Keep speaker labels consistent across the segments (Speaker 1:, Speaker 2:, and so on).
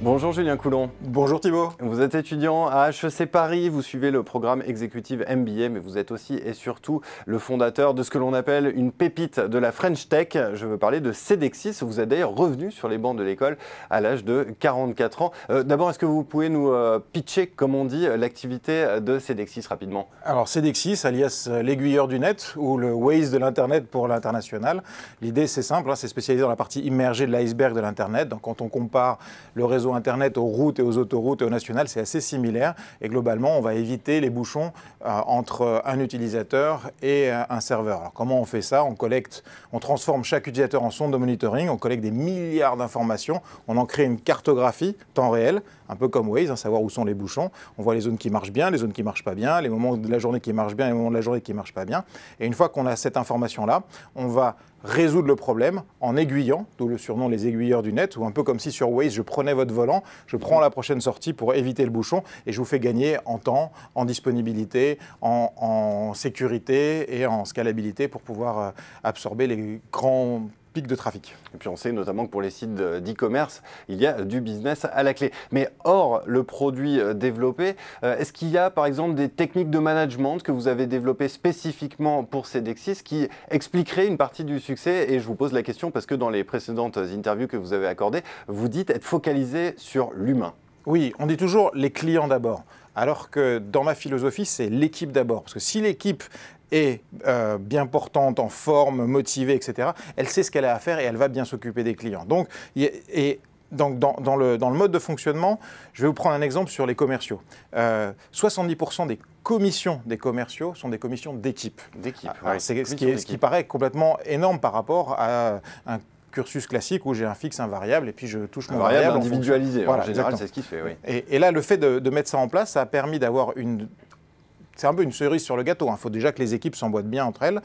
Speaker 1: Bonjour Julien Coulon.
Speaker 2: Bonjour Thibaut.
Speaker 1: Vous êtes étudiant à HEC Paris, vous suivez le programme exécutif MBA, mais vous êtes aussi et surtout le fondateur de ce que l'on appelle une pépite de la French Tech. Je veux parler de Cedexis. Vous êtes d'ailleurs revenu sur les bancs de l'école à l'âge de 44 ans. D'abord, est-ce que vous pouvez nous pitcher, comme on dit, l'activité de Cedexis rapidement?
Speaker 2: Alors Cedexis, alias l'aiguilleur du net ou le Waze de l'Internet pour l'international. L'idée c'est simple, c'est spécialisé dans la partie immergée de l'iceberg de l'Internet. Donc quand on compare le réseau Internet aux routes et aux autoroutes et au national, c'est assez similaire. Et globalement, on va éviter les bouchons entre un utilisateur et un serveur. Alors comment on fait ça? On transforme chaque utilisateur en sonde de monitoring, on collecte des milliards d'informations, on en crée une cartographie temps réel, un peu comme Waze, savoir où sont les bouchons. On voit les zones qui marchent bien, les zones qui ne marchent pas bien, les moments de la journée qui marchent bien et les moments de la journée qui ne marchent pas bien. Et une fois qu'on a cette information-là, on va résoudre le problème en aiguillant, d'où le surnom les aiguilleurs du net, ou un peu comme si sur Waze, je prenais votre volant, je prends la prochaine sortie pour éviter le bouchon et je vous fais gagner en temps, en disponibilité, en sécurité et en scalabilité pour pouvoir absorber les grands pics de trafic.
Speaker 1: Et puis on sait notamment que pour les sites d'e-commerce, il y a du business à la clé. Mais hors le produit développé, est-ce qu'il y a par exemple des techniques de management que vous avez développées spécifiquement pour Cedexis qui expliqueraient une partie du succès? Et je vous pose la question parce que dans les précédentes interviews que vous avez accordées, vous dites être focalisé sur l'humain.
Speaker 2: Oui, on dit toujours les clients d'abord. Alors que dans ma philosophie, c'est l'équipe d'abord. Parce que si l'équipe est bien portante, en forme, motivée, etc., elle sait ce qu'elle a à faire et elle va bien s'occuper des clients. Donc, dans le mode de fonctionnement, je vais vous prendre un exemple sur les commerciaux. 70% des commissions des commerciaux sont des commissions d'équipe.
Speaker 1: Ouais,
Speaker 2: ce qui paraît complètement énorme par rapport à un cursus classique où j'ai un fixe, un variable et puis je touche mon variable
Speaker 1: individualisé. En général, c'est ce qu'il fait. Oui.
Speaker 2: Et là, le fait de mettre ça en place, ça a permis d'avoir c'est un peu une cerise sur le gâteau. Il faut déjà que les équipes s'emboîtent bien entre elles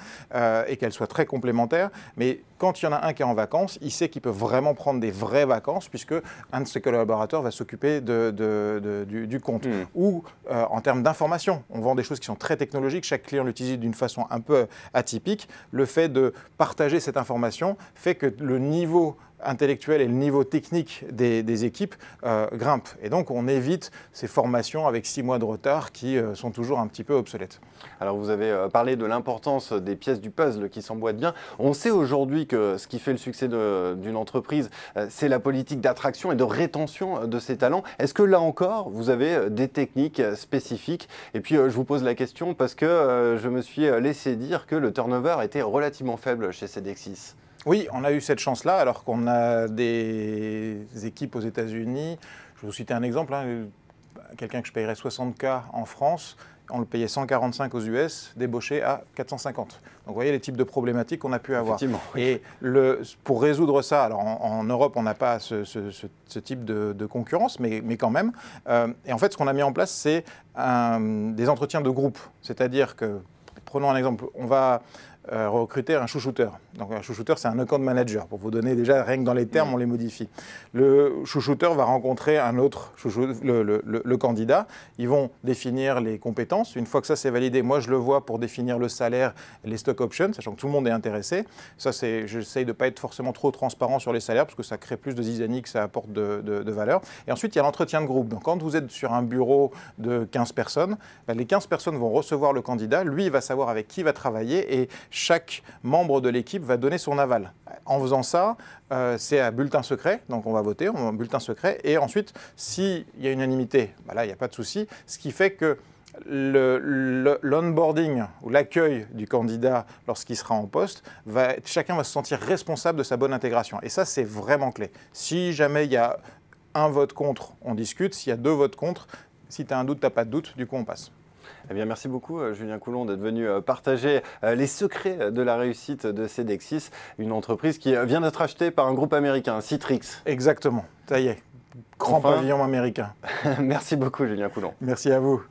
Speaker 2: et qu'elles soient très complémentaires. Mais quand il y en a un qui est en vacances, il sait qu'il peut vraiment prendre des vraies vacances puisque un de ses collaborateurs va s'occuper du compte. Ou en termes d'information, on vend des choses qui sont très technologiques. Chaque client l'utilise d'une façon un peu atypique. Le fait de partager cette information fait que le niveau intellectuel et le niveau technique des équipes grimpent. Et donc, on évite ces formations avec 6 mois de retard qui sont toujours un petit peu obsolètes.
Speaker 1: Alors, vous avez parlé de l'importance des pièces du puzzle qui s'emboîtent bien. On sait aujourd'hui que ce qui fait le succès d'une entreprise, c'est la politique d'attraction et de rétention de ses talents. Est-ce que là encore, vous avez des techniques spécifiques? Et puis, je vous pose la question parce que je me suis laissé dire que le turnover était relativement faible chez Cedexis.
Speaker 2: Oui, on a eu cette chance-là, alors qu'on a des équipes aux États-Unis. Je vais vous citer un exemple. Quelqu'un que je payerais 60K en France, on le payait 145 aux US, débauché à 450. Donc vous voyez les types de problématiques qu'on a pu avoir.
Speaker 1: Oui.
Speaker 2: Et pour résoudre ça, alors en Europe, on n'a pas ce type de concurrence, mais quand même. Et en fait, ce qu'on a mis en place, c'est des entretiens de groupe. C'est-à-dire que, prenons un exemple, on va recruter un chouchouter. Donc un chouchouter, c'est un account manager. Pour vous donner déjà, rien que dans les termes, on les modifie. Le chouchouter va rencontrer un autre le candidat. Ils vont définir les compétences. Une fois que ça c'est validé, moi je le vois pour définir le salaire et les stock options, sachant que tout le monde est intéressé. Ça, j'essaye de ne pas être forcément trop transparent sur les salaires parce que ça crée plus de zizanie que ça apporte de valeur. Et ensuite, il y a l'entretien de groupe. Donc quand vous êtes sur un bureau de 15 personnes, les 15 personnes vont recevoir le candidat. Lui, il va savoir avec qui il va travailler et chaque membre de l'équipe va donner son aval. En faisant ça, c'est à bulletin secret, donc on va voter, on a un bulletin secret, et ensuite, s'il y a unanimité, là, il n'y a pas de souci, ce qui fait que l'onboarding ou l'accueil du candidat lorsqu'il sera en poste, chacun va se sentir responsable de sa bonne intégration. Et ça, c'est vraiment clé. Si jamais il y a un vote contre, on discute. S'il y a 2 votes contre, si tu as un doute, tu n'as pas de doute, du coup, on passe.
Speaker 1: Eh bien, merci beaucoup, Julien Coulon, d'être venu partager les secrets de la réussite de Cedexis, une entreprise qui vient d'être achetée par un groupe américain, Citrix.
Speaker 2: Exactement, ça y est, grand pavillon américain.
Speaker 1: Merci beaucoup, Julien Coulon.
Speaker 2: Merci à vous.